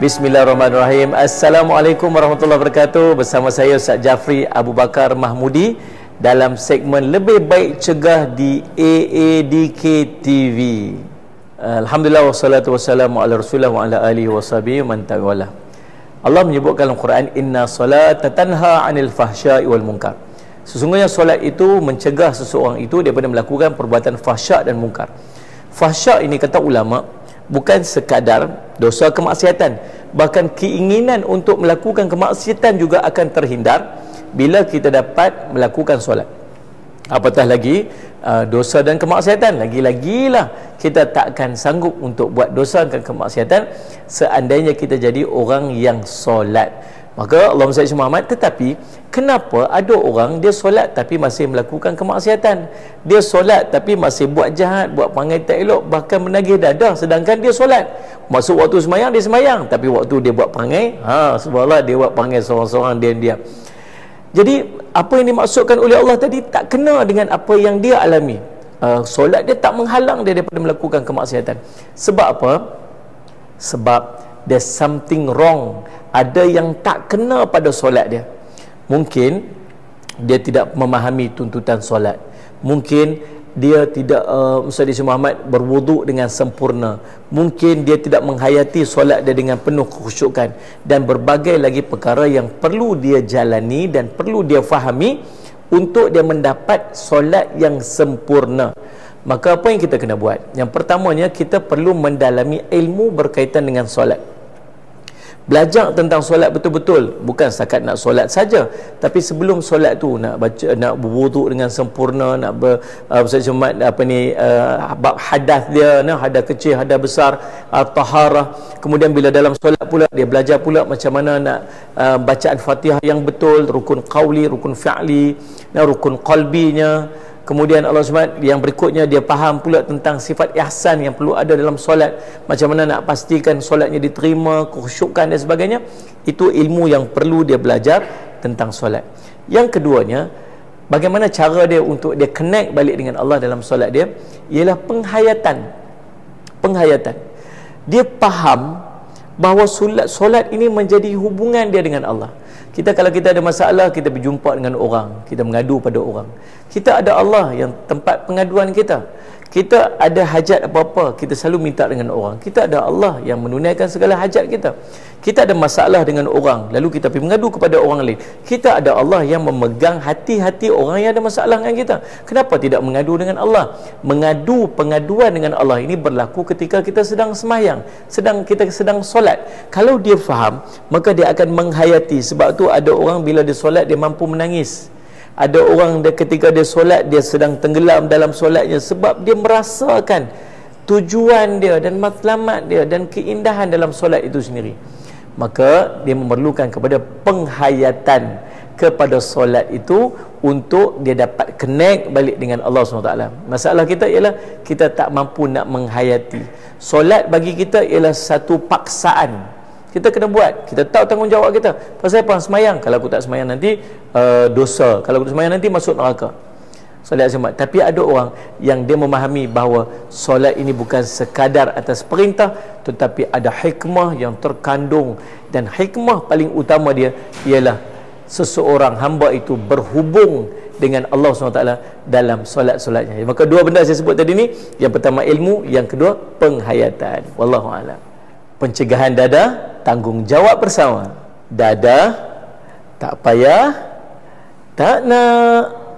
Bismillahirrahmanirrahim. Assalamualaikum warahmatullahi wabarakatuh. Bersama saya Ustaz Jafri Abu Bakar Mahmudi dalam segmen Lebih Baik Cegah di AADK TV. Alhamdulillah wassalatu wassalamu ala Rasulillah wa ala alihi washabihi man tawalah. Allah menyebutkan dalam Quran, inna salata tanha 'anil fahsya'i wal munkar. Sesungguhnya solat itu mencegah seseorang itu daripada melakukan perbuatan fahsyak dan munkar. Fahsyak ini kata ulama bukan sekadar dosa kemaksiatan, bahkan keinginan untuk melakukan kemaksiatan juga akan terhindar bila kita dapat melakukan solat. Apatah lagi dosa dan kemaksiatan, lagi-lagilah kita tak akan sanggup untuk buat dosa dan kemaksiatan seandainya kita jadi orang yang solat. Maka Allahumma salli Muhammad. Tetapi kenapa ada orang dia solat tapi masih melakukan kemaksiatan? Dia solat tapi masih buat jahat, buat perangai tak elok, bahkan menagih dadah, sedangkan dia solat. Masuk waktu semayang dia semayang, tapi waktu dia buat perangai, subhanallah, dia buat perangai seorang-seorang, diam-diam. Jadi apa yang dimaksudkan oleh Allah tadi tak kena dengan apa yang dia alami. Solat dia tak menghalang dia daripada melakukan kemaksiatan. Sebab apa? Sebab there's something wrong. Ada yang tak kena pada solat dia. Mungkin dia tidak memahami tuntutan solat. Mungkin dia tidak Muhammad Muhammad berwuduk dengan sempurna. Mungkin dia tidak menghayati solat dia dengan penuh kekhusyukan, dan berbagai lagi perkara yang perlu dia jalani dan perlu dia fahami untuk dia mendapat solat yang sempurna. Maka apa yang kita kena buat? Yang pertamanya, kita perlu mendalami ilmu berkaitan dengan solat. Belajar tentang solat betul-betul, bukan setakat nak solat saja, tapi sebelum solat tu nak baca, nak berwuduk dengan sempurna, nak bab hadas dia, hadas kecil, hadas besar, taharah. Kemudian bila dalam solat pula dia belajar pula macam mana nak bacaan Fatihah yang betul, rukun qauli, rukun fi'li, rukun qalbinya. Kemudian Allah SWT yang berikutnya, dia faham pula tentang sifat ihsan yang perlu ada dalam solat, macam mana nak pastikan solatnya diterima, kekhusyukan dan sebagainya. Itu ilmu yang perlu dia belajar tentang solat. Yang keduanya, bagaimana cara dia untuk dia connect balik dengan Allah dalam solat dia, ialah penghayatan. Dia faham bahawa solat ini menjadi hubungan dia dengan Allah. Kalau kita ada masalah, kita berjumpa dengan orang, kita mengadu pada orang. Kita ada Allah yang tempat pengaduan kita. Kita ada hajat apa-apa, kita selalu minta dengan orang. Kita ada Allah yang menunaikan segala hajat kita. Kita ada masalah dengan orang, lalu kita pergi mengadu kepada orang lain. Kita ada Allah yang memegang hati-hati orang yang ada masalah dengan kita. Kenapa tidak mengadu dengan Allah? Pengaduan dengan Allah ini berlaku ketika kita sedang sembahyang, kita sedang solat. Kalau dia faham, maka dia akan menghayati. Sebab tu ada orang bila dia solat dia mampu menangis. Ada orang ketika dia solat dia sedang tenggelam dalam solatnya, sebab dia merasakan tujuan dia dan matlamat dia dan keindahan dalam solat itu sendiri. Maka dia memerlukan kepada penghayatan kepada solat itu untuk dia dapat connect balik dengan Allah SWT. Masalah kita ialah kita tak mampu nak menghayati. Solat bagi kita ialah satu paksaan. Kita kena buat, kita tahu tanggungjawab kita. Pasal apa? Semayang, kalau aku tak semayang nanti dosa, kalau aku tak semayang nanti masuk neraka. Solat Jumaat. Tapi ada orang yang dia memahami bahawa solat ini bukan sekadar atas perintah, tetapi ada hikmah yang terkandung, dan hikmah paling utama dia ialah seseorang hamba itu berhubung dengan Allah SWT dalam solat-solatnya. Maka dua benda saya sebut tadi ni, yang pertama ilmu, yang kedua penghayatan. Wallahu a'lam. Pencegahan dada, tanggungjawab bersama. Dada tak payah, tak nak